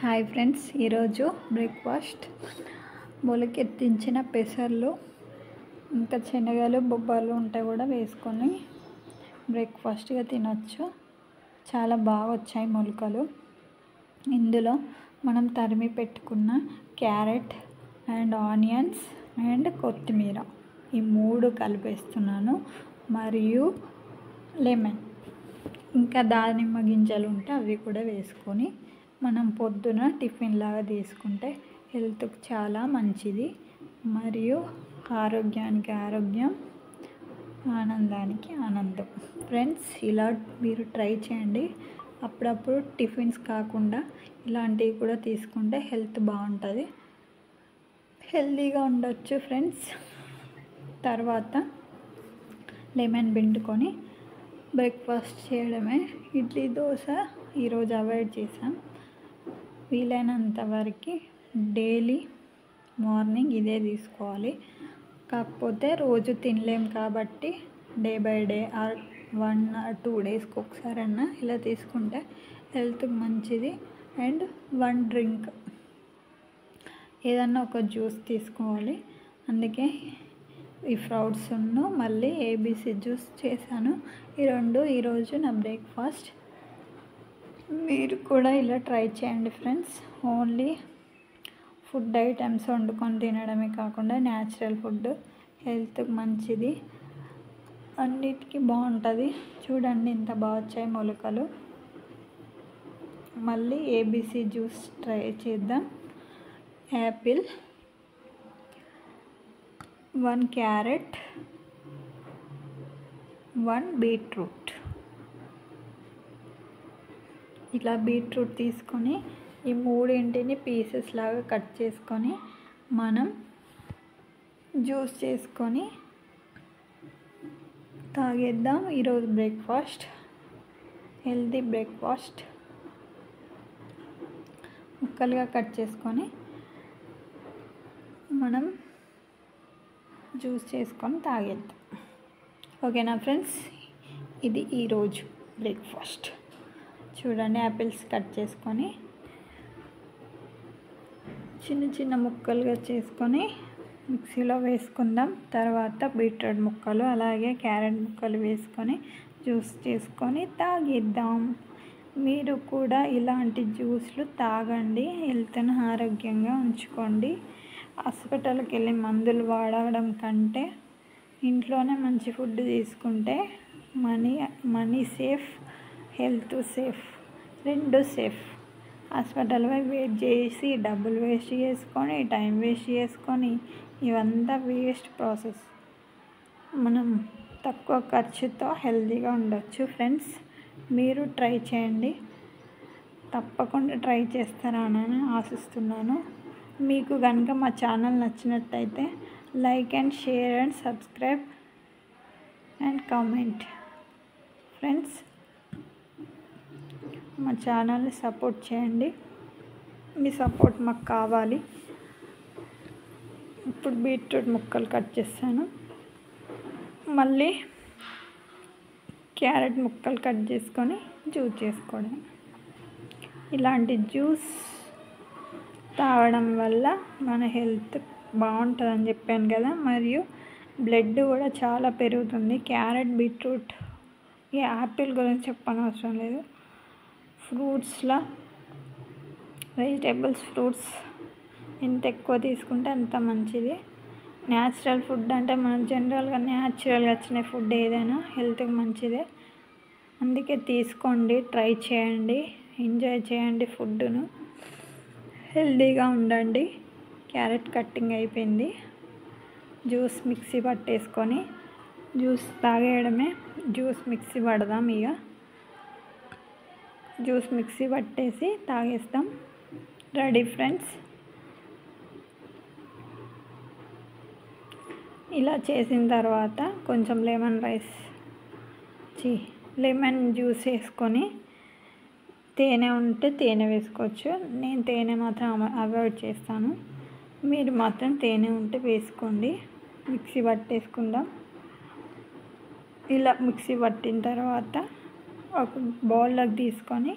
Hi friends, ఈరోజు breakfast మొలకెత్తించిన పెసర్లు ఇంకా శనగలు బొబ్బర్లు ఉంటే కూడా వేసుకొని బ్రేక్ఫాస్ట్గా తినొచ్చు. చాలా బాగా వచ్చాయి మొలకలు. ఇందులో మనం తరిమి పెట్టుకున్న క్యారెట్ అండ్ ఆనియన్స్ అండ్ కొత్తిమీర ఈ 3 కలిపేస్తున్నాను. మరియు లెమన్, ఇంకా దానిమ్మ గింజలు ఉంటే అవి కూడా వేసుకొని మనం పొద్దున టిఫిన్ లాగా తీసుకుంటే హెల్త్కి చాలా మంచిది. మరియు ఆరోగ్యానికి ఆరోగ్యం, ఆనందానికి ఆనందం. ఫ్రెండ్స్, ఇలా మీరు ట్రై చేయండి. అప్పుడప్పుడు టిఫిన్స్ కాకుండా ఇలాంటివి కూడా తీసుకుంటే హెల్త్ బాగుంటుంది, హెల్తీగా ఉండొచ్చు ఫ్రెండ్స్. తర్వాత లెమన్ పిండుకొని బ్రేక్ఫాస్ట్ చేయడమే. ఇడ్లీ దోశ ఈరోజు అవాయిడ్ చేసాం. వీలైనంత వరకు డైలీ మార్నింగ్ ఇదే తీసుకోవాలి. కాకపోతే రోజు తినలేం కాబట్టి day by day or 1 or 2 డేస్కి ఒకసారన్నా ఇలా తీసుకుంటే హెల్త్కి మంచిది. అండ్ 1 డ్రింక్ ఏదన్నా ఒక జ్యూస్ తీసుకోవాలి. అందుకే ఈ ఫ్రూట్స్ను మళ్ళీ ఏబీసీ జ్యూస్ చేశాను. ఈ 2 ఈరోజు నా బ్రేక్ఫాస్ట్. మీరు కూడా ఇలా ట్రై చేయండి ఫ్రెండ్స్. ఓన్లీ ఫుడ్ ఐటమ్స్ వండుకొని తినడమే కాకుండా న్యాచురల్ ఫుడ్ హెల్త్కి మంచిది, అన్నిటికీ బాగుంటుంది. చూడండి ఎంత బాగా వచ్చాయి మొలకలు. మళ్ళీ ఏబీసీ జ్యూస్ ట్రై చేద్దాం. Apple, 1 carrot, 1 beetroot. ఇలా బీట్రూట్ తీసుకొని ఈ 3 పీసెస్ లాగా కట్ చేసుకొని మనం జ్యూస్ చేసుకొని తాగేద్దాం. ఈరోజు బ్రేక్ఫాస్ట్ హెల్తీ బ్రేక్ఫాస్ట్. ముక్కలుగా కట్ చేసుకొని మనం జ్యూస్ చేసుకొని తాగేద్దాం. ఓకేనా ఫ్రెండ్స్, ఇది ఈరోజు బ్రేక్ఫాస్ట్. చూడండి, యాపిల్స్ కట్ చేసుకొని చిన్న చిన్న ముక్కలుగా చేసుకొని మిక్సీలో వేసుకుందాం. తర్వాత బీట్రూట్ ముక్కలు అలాగే క్యారెట్ ముక్కలు వేసుకొని జ్యూస్ చేసుకొని తాగిద్దాం. మీరు కూడా ఇలాంటి జ్యూస్లు తాగండి, హెల్త్ని ఆరోగ్యంగా ఉంచుకోండి. హాస్పిటల్కి వెళ్ళి మందులు వాడడం కంటే ఇంట్లోనే మంచి ఫుడ్ తీసుకుంటే money safe, health safe, 2 safe. Hospital wait చేసి డబ్బులు వేస్ట్ చేసుకొని టైం వేస్ట్ చేసుకొని ఇవంతా వేస్ట్ ప్రాసెస్. మనం తక్కువ ఖర్చుతో హెల్తీగా ఉండొచ్చు ఫ్రెండ్స్. మీరు ట్రై చేయండి, తప్పకుండా ట్రై చేస్తారని ఆశిస్తున్నాను. మీకు కనుక మా ఛానల్ నచ్చినట్టయితే like and share and subscribe and comment friends. మా ఛానల్ని సపోర్ట్ చేయండి, మీ సపోర్ట్ మాకు కావాలి. ఇప్పుడు బీట్రూట్ ముక్కలు కట్ చేస్తాను. మళ్ళీ క్యారెట్ ముక్కలు కట్ చేసుకొని జ్యూస్ చేసుకోవడం. ఇలాంటి జ్యూస్ తాగడం వల్ల మన హెల్త్ బాగుంటుందని చెప్పాను కదా. మరియు బ్లడ్ కూడా చాలా పెరుగుతుంది. క్యారెట్, బీట్రూట్, ఈ యాపిల్ గురించి చెప్పనవసరం లేదు. ఫ్రూట్స్లో వెజిటేబుల్స్, ఫ్రూట్స్ ఎంత ఎక్కువ తీసుకుంటే అంత మంచిది. న్యాచురల్ ఫుడ్ అంటే మనం జనరల్గా న్యాచురల్గా వచ్చిన ఫుడ్ ఏదైనా హెల్త్కి మంచిదే. అందుకే తీసుకోండి, ట్రై చేయండి, ఎంజాయ్ చేయండి ఫుడ్ను, హెల్తీగా ఉండండి. క్యారెట్ కట్టింగ్ అయిపోయింది. జ్యూస్ మిక్సీ పట్టేసుకొని జ్యూస్ తాగేయడమే. జ్యూస్ మిక్సీ పడదాం. ఇక జ్యూస్ మిక్సీ పట్టేసి తాగేస్తాం. Ready friends. ఇలా చేసిన తర్వాత కొంచెం లెమన్ జ్యూస్ వేసుకొని తేనె ఉంటే తేనె వేసుకోవచ్చు. నేను తేనె మాత్రం అవాయిడ్ చేస్తాను. మీరు మాత్రం తేనె ఉంటే వేసుకోండి. మిక్సీ పట్టేసుకుందాం. ఇలా మిక్సీ పట్టిన తర్వాత ఒక బౌల్లోకి తీసుకొని